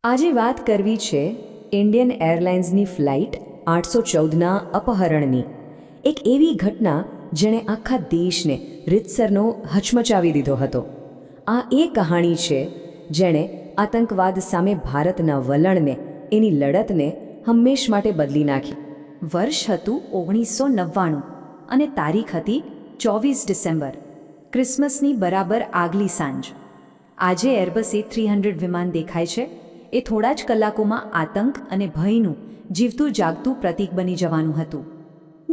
આજે વાત કરવી છે ઇન્ડિયન એરલાઇન્સની ફ્લાઇટ 814ના અપહરણની. એક એવી ઘટના જેણે આખા દેશને રીતસરનો હચમચાવી દીધો હતો. આ એ કહાણી છે જેણે આતંકવાદ સામે ભારતના વલણને, એની લડતને હંમેશ માટે બદલી નાખી. વર્ષ હતું 1999 અને તારીખ હતી 24 ડિસેમ્બર, ક્રિસમસની બરાબર આગલી સાંજ. આજે એરબસ A300 વિમાન દેખાય છે એ થોડા જ કલાકોમાં આતંક અને ભયનું જીવતું જાગતું પ્રતીક બની જવાનું હતું.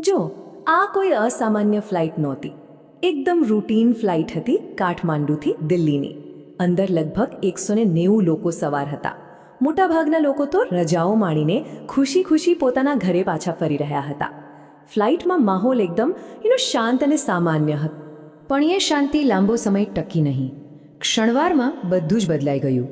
જો, આ કોઈ અસામાન્ય ફ્લાઇટ નહોતી. એકદમ રૂટીન ફ્લાઇટ હતી કાઠમાંડુથી દિલ્હીની. અંદર લગભગ 190 લોકો સવાર હતા. મોટાભાગના લોકો તો રજાઓ માણીને ખુશી ખુશી પોતાના ઘરે પાછા ફરી રહ્યા હતા. ફ્લાઇટમાં માહોલ એકદમ શાંત અને સામાન્ય હતો. પણ એ શાંતિ લાંબો સમય ટકી નહીં. ક્ષણવારમાં બધું જ બદલાઈ ગયું.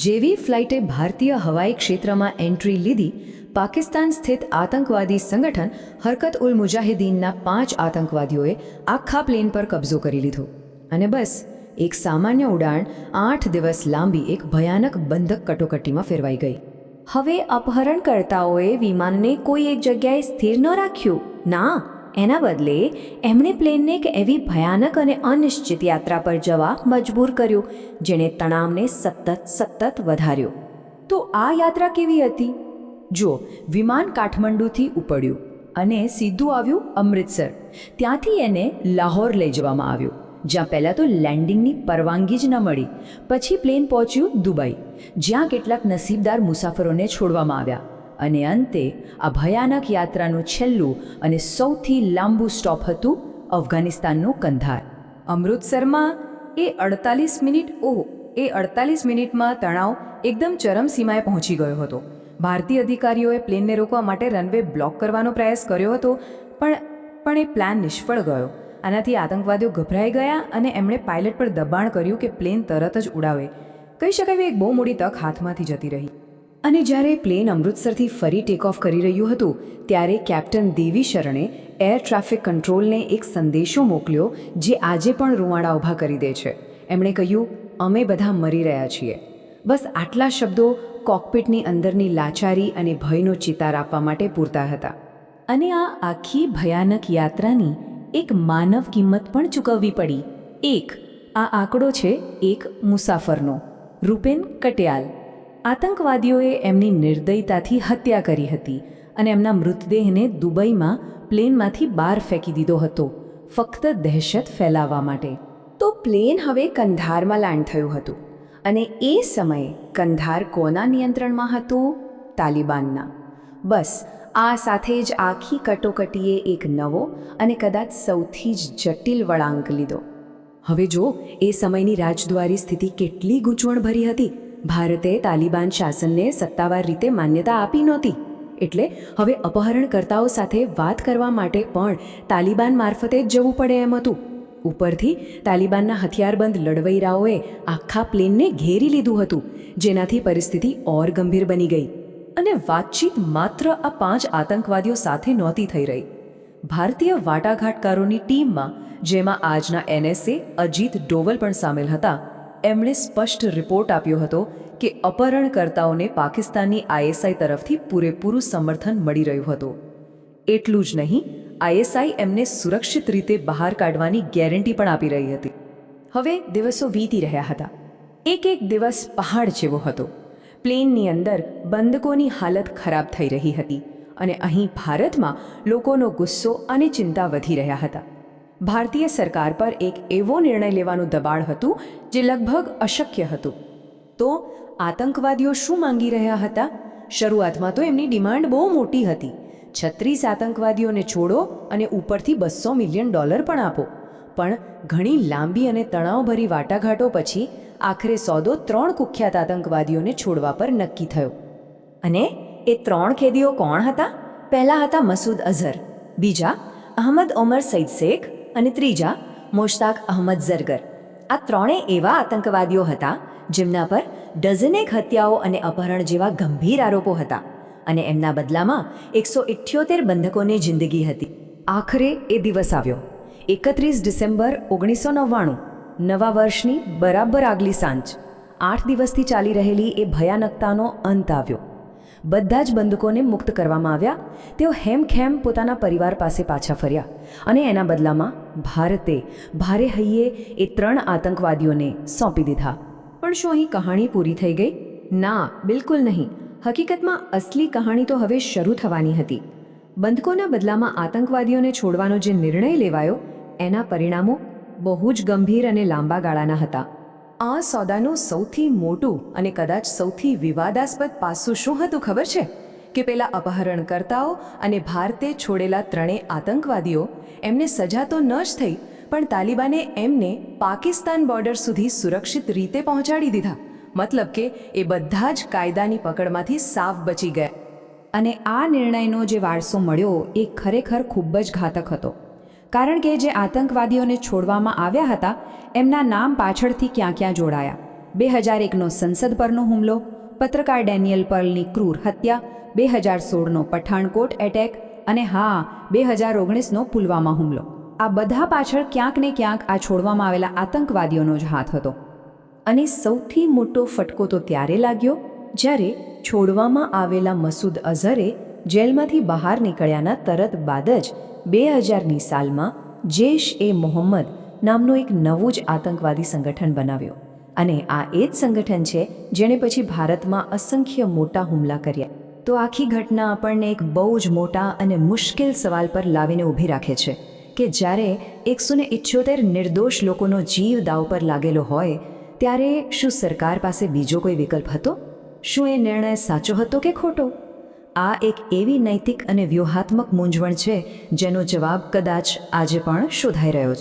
જેવી ફ્લાઇટે ભારતીય હવાઈ ક્ષેત્રમાં એન્ટ્રી લીધી, પાકિસ્તાન સ્થિત આતંકવાદી સંગઠન હરકત ઉલ મુજાહિદીનના 5 આતંકવાદીઓએ આખા પ્લેન પર કબજો કરી લીધો. અને બસ એક સામાન્ય ઉડાણ 8 દિવસ લાંબી એક ભયાનક બંધક કટોકટીમાં ફેરવાઈ ગઈ. હવે અપહરણકર્તાઓએ વિમાનને કોઈ એક જગ્યાએ સ્થિર ન રાખ્યું. ના, એના બદલે એમણે પ્લેનને એક એવી ભયાનક અને અનિશ્ચિત યાત્રા પર જવા મજબૂર કર્યું જેણે તણાવને સતત વધાર્યો. તો આ યાત્રા કેવી હતી? જો, વિમાન કાઠમંડુથી ઉપડ્યું અને સીધું આવ્યું અમૃતસર. ત્યાંથી એને લાહોર લઈ જવામાં આવ્યું, જ્યાં પહેલાં તો લેન્ડિંગની પરવાનગી જ ન મળી. પછી પ્લેન પહોંચ્યું દુબઈ, જ્યાં કેટલાક નસીબદાર મુસાફરોને છોડવામાં આવ્યા. અને અંતે આ ભયાનક યાત્રાનું છેલ્લું અને સૌથી લાંબુ સ્ટોપ હતું અફઘાનિસ્તાનનું કંધાર. અમૃતસરમાં એ 48 મિનિટમાં તણાવ એકદમ ચરમસીમાએ પહોંચી ગયો હતો. ભારતીય અધિકારીઓએ પ્લેનને રોકવા માટે રનવે બ્લોક કરવાનો પ્રયાસ કર્યો હતો, પણ એ પ્લાન નિષ્ફળ ગયો. આનાથી આતંકવાદીઓ ગભરાઈ ગયા અને એમણે પાયલટ પર દબાણ કર્યું કે પ્લેન તરત જ ઉડાવે. કહી શકાય એક બહુ મોટી તક હાથમાંથી જતી રહી. અને જ્યારે પ્લેન અમૃતસરથી ફરી ટેક ઓફ કરી રહ્યું હતું, ત્યારે કેપ્ટન દેવી શરણે એર ટ્રાફિક કંટ્રોલને એક સંદેશો મોકલ્યો જે આજે પણ રૂવાડા ઊભા કરી દે છે. એમણે કહ્યું, અમે બધા મરી રહ્યા છીએ. બસ આટલા શબ્દો કોકપિટની અંદરની લાચારી અને ભયનો ચિતાર આપવા માટે પૂરતા હતા. અને આ આખી ભયાનક યાત્રાની એક માનવ કિંમત પણ ચૂકવવી પડી. આ આંકડો છે એક મુસાફરનો, રૂપેન કટિયાલ. આતંકવાદીઓએ એમની નિર્દયતાથી હત્યા કરી હતી અને એમના મૃતદેહને દુબઈમાં પ્લેનમાંથી બહાર ફેંકી દીધો હતો, ફક્ત દહેશત ફેલાવવા માટે. તો પ્લેન હવે કંધારમાં લેન્ડ થયું હતું. અને એ સમયે કંધાર કોના નિયંત્રણમાં હતું? તાલિબાનના. બસ આ સાથે જ આખી કટોકટીએ એક નવો અને કદાચ સૌથી જ જટિલ વળાંક લીધો. હવે જો, એ સમયની રાજદ્વારી સ્થિતિ કેટલી ગૂંચવણભરી હતી. ભારતે તાલિબાન શાસનને સત્તાવાર રીતે માન્યતા આપી નહોતી. એટલે હવે અપહરણકર્તાઓ સાથે વાત કરવા માટે પણ તાલિબાન મારફતે જ જવું પડે એમ હતું. ઉપરથી તાલિબાનના હથિયારબંધ લડવૈરાઓએ આખા પ્લેનને ઘેરી લીધું હતું, જેનાથી પરિસ્થિતિ ઓર ગંભીર બની ગઈ. અને વાતચીત માત્ર આ 5 આતંકવાદીઓ સાથે નહોતી થઈ રહી. ભારતીય વાટાઘાટકારોની ટીમમાં, જેમાં આજના NSA અજીત ડોવલ પણ સામેલ હતા, એમણે સ્પષ્ટ રિપોર્ટ આપ્યો હતો કે અપહરણકર્તાઓને પાકિસ્તાનની ISI તરફથી પૂરેપૂરું સમર્થન મળી રહ્યું હતું. એટલું જ નહીં, ISI એમને સુરક્ષિત રીતે બહાર કાઢવાની ગેરંટી પણ આપી રહી હતી. હવે દિવસો વીતી રહ્યા હતા. એક દિવસ પહાડ જેવો હતો. પ્લેનની અંદર બંદકોની હાલત ખરાબ થઈ રહી હતી અને અહીં ભારતમાં લોકોનો ગુસ્સો અને ચિંતા વધી રહ્યા હતા. ભારતીય સરકાર પર એક એવો નિર્ણય લેવાનું દબાણ હતું જે લગભગ અશક્ય હતું. તો આતંકવાદીઓ શું માંગી રહ્યા હતા? શરૂઆતમાં તો એમની ડિમાન્ડ બહુ મોટી હતી. 36 આતંકવાદીઓને છોડો અને ઉપરથી $200 મિલિયન પણ આપો. પણ ઘણી લાંબી અને તણાવભરી વાટાઘાટો પછી આખરે સોદો 3 કુખ્યાત આતંકવાદીઓને છોડવા પર નક્કી થયો. અને એ 3 કેદીઓ કોણ હતા? પહેલા હતા મસૂદ અઝહર, બીજા અહમદ ઓમર સઈદ શેખ અને ત્રીજા મોશ્તાક અહમદ ઝરગર. આ 3 એવા આતંકવાદીઓ હતા જેમના પર ડઝનેક હત્યાઓ અને અપહરણ જેવા ગંભીર આરોપો હતા. અને એમના બદલામાં 178 બંધકોની જિંદગી હતી. આખરે એ દિવસ આવ્યો, 31 ડિસેમ્બર 1999, નવા વર્ષની બરાબર આગલી સાંજ. 8 દિવસથી ચાલી રહેલી એ ભયાનકતાનો અંત આવ્યો. બધા જ બંદૂકોને મુક્ત કરવામાં આવ્યા. તેઓ હેમખેમ પોતાના પરિવાર પાસે પાછા ફર્યા અને એના બદલામાં ભારતે ભારે હૈયે એ 3 આતંકવાદીઓને સોંપી દીધા. પણ શું અહીં કહાણી પૂરી થઈ ગઈ? ના, બિલકુલ નહીં. હકીકતમાં અસલી કહાણી તો હવે શરૂ થવાની હતી. બંધકોના બદલામાં આતંકવાદીઓને છોડવાનો જે નિર્ણય લેવાયો એના પરિણામો બહુ જ ગંભીર અને લાંબા ગાળાના હતા. આ સોદાનું સૌથી મોટું અને કદાચ સૌથી વિવાદાસ્પદ પાસું શું હતું ખબર છે? કે પેલા અપહરણકર્તાઓ અને ભારતે છોડેલા 3 આતંકવાદીઓ, એમને સજા તો ન જ થઈ, પણ તાલિબાને એમને પાકિસ્તાન બોર્ડર સુધી સુરક્ષિત રીતે પહોંચાડી દીધા. મતલબ કે એ બધા જ કાયદાની પકડમાંથી સાફ બચી ગયા. અને આ નિર્ણયનો જે વારસો મળ્યો એ ખરેખર ખૂબ જ ઘાતક હતો. કારણ કે જે આતંકવાદીઓને છોડવામાં આવ્યા હતા એમના નામ પાછળથી ક્યાં જોડાયા. 2001નો સંસદ પરનો હુમલો, પત્રકાર ડેનિયલ પર્લની ક્રૂર હત્યા, 2016નો પઠાણકોટ એટેક અને 2019નો પુલવામા હુમલો. આ બધા પાછળ ક્યાંક ને ક્યાંક આ છોડવામાં આવેલા આતંકવાદીઓનો જ હાથ હતો. અને સૌથી મોટો ફટકો તો ત્યારે લાગ્યો જ્યારે છોડવામાં આવેલા મસૂદ અઝહરે જેલમાંથી બહાર નીકળ્યાના તરત બાદ જ 2000ની સાલમાં જૈશ-એ-મોહમ્મદ નામનું એક નવું જ આતંકવાદી સંગઠન બનાવ્યું. અને આ એ જ સંગઠન છે જેણે પછી ભારતમાં અસંખ્ય મોટા હુમલા કર્યા. તો આખી ઘટના આપણને એક બહુ જ મોટા અને મુશ્કેલ સવાલ પર લાવીને ઊભી રાખે છે કે જ્યારે 178 નિર્દોષ લોકોનો જીવ દાવ પર લાગેલો હોય ત્યારે શું સરકાર પાસે બીજો કોઈ વિકલ્પ હતો? શું એ નિર્ણય સાચો હતો કે ખોટો? આ એક એવી નૈતિક અને વ્યૂહાત્મક મૂંઝવણ છે જેનો જવાબ કદાચ આજે પણ શોધાઈ રહ્યો છે.